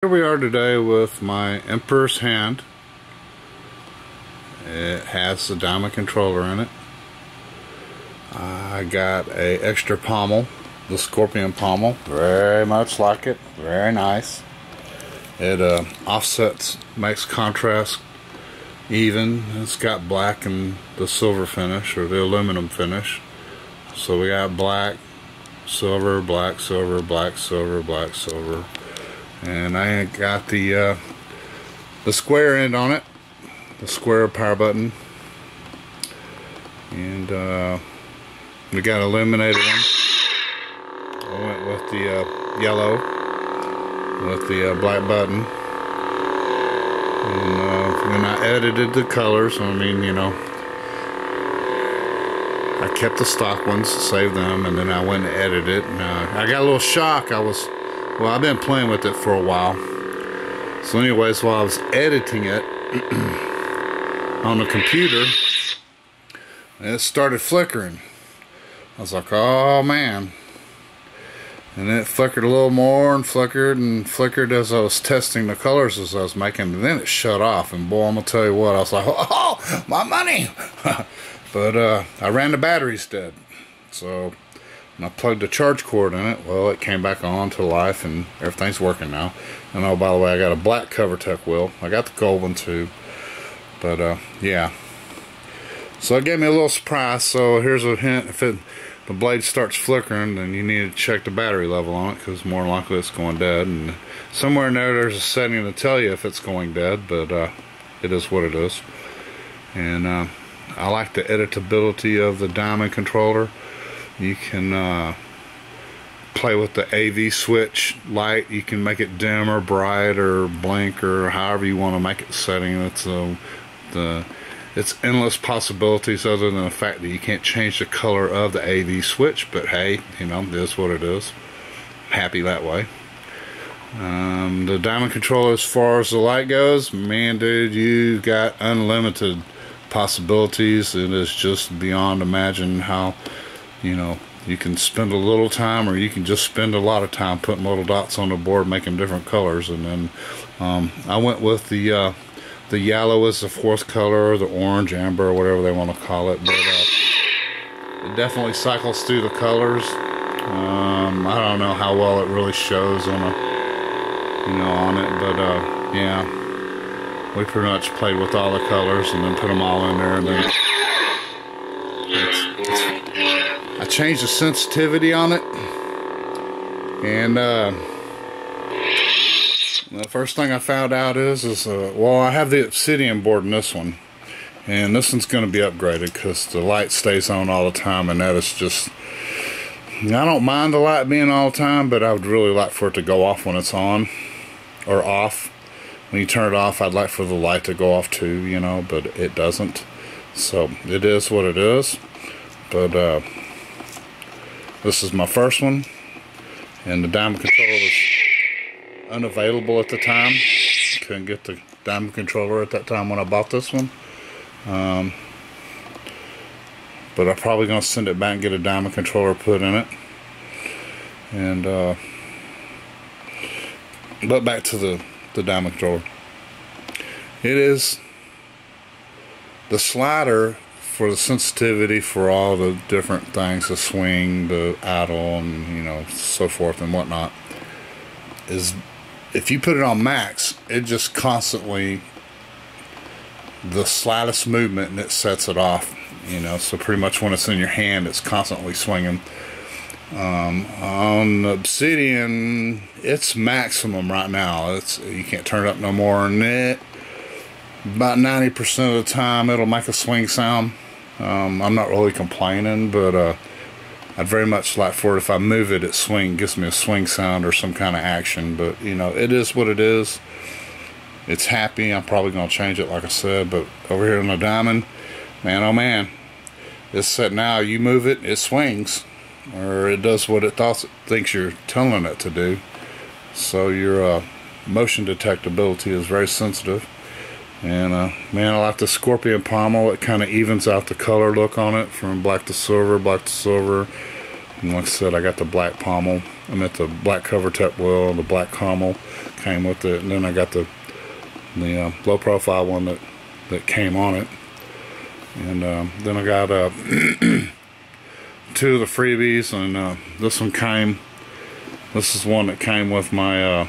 Here we are today with my Emperor's hand. It has the diamond controller in it. I got a extra pommel, the Scorpion pommel, very much like it, very nice. It offsets, makes contrast even. It's got black and the silver finish, or the aluminum finish. So we got black, silver, black, silver, black, silver, black, silver. And I got the square end on it, the square power button, and we got illuminated one. I went with the yellow with the black button, and then I edited the colors. I mean, you know, I kept the stock ones, saved them, and then I went and edited it. And I got a little shock. Well, I've been playing with it for a while. So anyways, while I was editing it on the computer, it started flickering. I was like, oh man. And then it flickered a little more and flickered as I was testing the colors as I was making. And then it shut off. And boy, I'm going to tell you what, I was like, oh, my money. But I ran the batteries dead. So I plugged the charge cord in it. Well, it came back on to life and everything's working now. And oh, by the way, I got a black Covertec wheel. I got the gold one too. But yeah. So it gave me a little surprise. So here's a hint: if the blade starts flickering, then you need to check the battery level on it, because more than likely it's going dead. And somewhere in there's a setting to tell you if it's going dead, but it is what it is. And I like the editability of the diamond controller. You can play with the AV switch light. You can make it dim or bright or blink or however you want to make it setting. It's endless possibilities, other than the fact that you can't change the color of the AV switch. But hey, you know, it is what it is. Happy that way. The diamond controller, as far as the light goes, man, dude, you've got unlimited possibilities. It is just beyond imagine how, you know, you can spend a little time, or you can just spend a lot of time putting little dots on the board, making different colors. And then I went with the yellow as the fourth color, or the orange, amber, or whatever they want to call it. But it definitely cycles through the colors. I don't know how well it really shows on it, but yeah, we pretty much played with all the colors and then put them all in there, and then I changed the sensitivity on it, and the first thing I found out is well, I have the obsidian board in this one, and this one's going to be upgraded because the light stays on all the time, and that is just, I don't mind the light being all the time, but I would really like for it to go off when it's on, or off. When you turn it off, I'd like for the light to go off too, you know, but it doesn't. So it is what it is. But this is my first one, and the diamond controller was unavailable at the time. Couldn't get the diamond controller at that time when I bought this one. But I'm probably going to send it back and get a diamond controller put in it. And but back to the diamond controller. It is the slider for the sensitivity for all the different things, the swing, the idle, and you know, so forth and whatnot, is if you put it on max, it just constantly, the slightest movement and it sets it off, you know. So pretty much when it's in your hand, it's constantly swinging. On the obsidian, it's maximum right now. You can't turn it up no more than it. About 90% of the time it'll make a swing sound. I'm not really complaining, but I'd very much like for it, if I move it, it gives me a swing sound or some kind of action. But you know, it is what it is. It's happy. I'm probably going to change it, like I said. But over here on the diamond, man, oh man, it's set now. You move it, it swings, or it does what it thinks you're telling it to do. So your motion detectability is very sensitive. And man, I like the Scorpion pommel. It kind of evens out the color look on it, from black to silver, And like I said, I got the black pommel. I'm at the black Covertec wheel, the black pommel came with it, and then I got the low profile one that came on it. And then I got 2 of the freebies, and this one came. This is one that came with my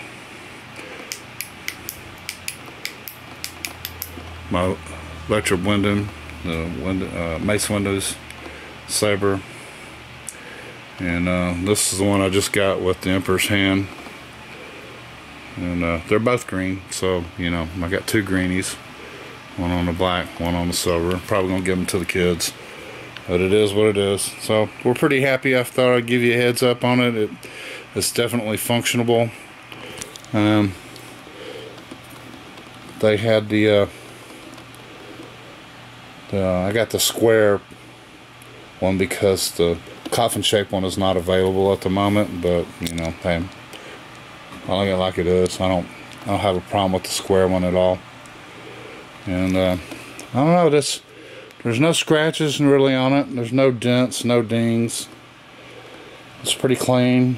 my electric window, Mace Windows Saber. And this is the one I just got with the Emperor's Hand. And they're both green, so you know, I got 2 greenies. One on the black, one on the silver. Probably gonna give them to the kids, but it is what it is. So we're pretty happy. I thought I'd give you a heads up on it. It's definitely functionable. They had the I got the square one because the coffin shaped one is not available at the moment. But you know, hey, I like it like it is. I don't have a problem with the square one at all. And I don't know, there's no scratches really on it. There's no dents, no dings. It's pretty clean.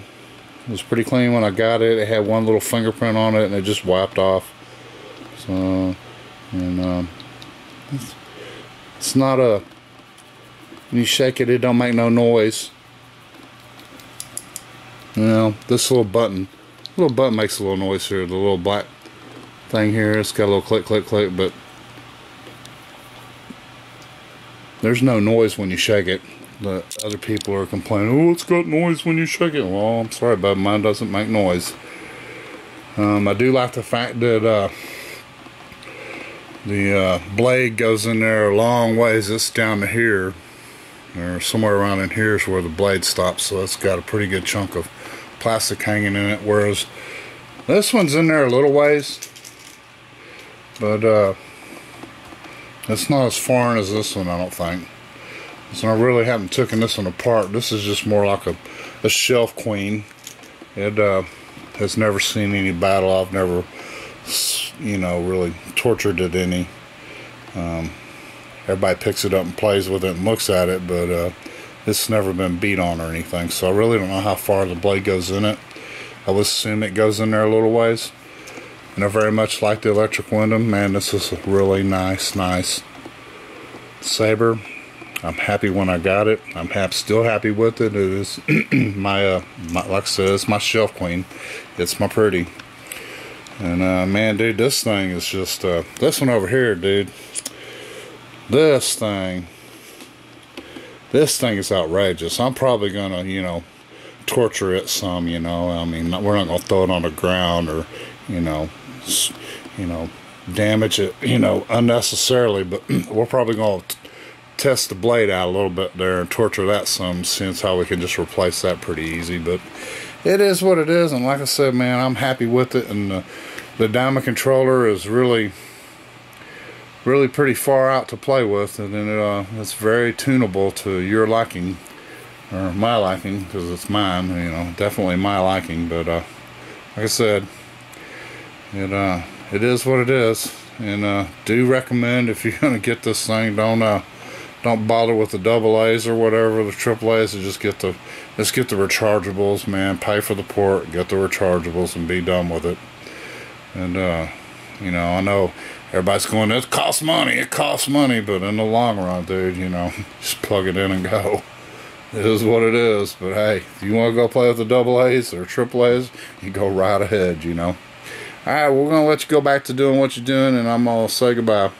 It was pretty clean when I got it. It had one little fingerprint on it and it just wiped off. So, and it's not a, when you shake it, it don't make no noise. You know, this little button makes a little noise here. The little black thing here, it's got a little click, click, click, but there's no noise when you shake it. The other people are complaining, oh, it's got noise when you shake it. Well, I'm sorry, but mine doesn't make noise. I do like the fact that the blade goes in there a long ways. It's down to here, or somewhere around in here is where the blade stops. So it's got a pretty good chunk of plastic hanging in it. Whereas this one's in there a little ways, but it's not as foreign as this one, I don't think. So I really haven't taken this one apart. This is just more like a shelf queen. It has never seen any battle. I've never, you know, really tortured it any. Everybody picks it up and plays with it and looks at it, but it's never been beat on or anything. So I really don't know how far the blade goes in it. I would assume it goes in there a little ways. And I very much like the electric window. Man, this is a really nice Saber. I'm happy when I got it. I'm still happy with it. It is my like I said, it's my shelf queen. It's my pretty. And man, dude, this thing is just this one over here, dude. This thing is outrageous. I'm probably gonna, you know, torture it some. You know, I mean, we're not gonna throw it on the ground or, you know, damage it, you know, unnecessarily. But we're probably gonna test the blade out a little bit there and torture that some, since how we can just replace that pretty easy. But it is what it is, and like I said, man, I'm happy with it. And the diamond controller is really pretty far out to play with, and then it's very tunable to your liking, or my liking, because it's mine, you know, definitely my liking. But like I said, it is what it is. And do recommend, if you're gonna get this thing, don't bother with the AA or whatever, the AAAs. Just get the rechargeables, man. Pay for the port, get the rechargeables, and be done with it. And you know, I know everybody's going, it costs money, but in the long run, dude, you know, just plug it in and go. It is what it is. But hey, if you want to go play with the AAs or AAAs, you go right ahead, you know. Alright, we're gonna let you go back to doing what you're doing, and I'm gonna say goodbye.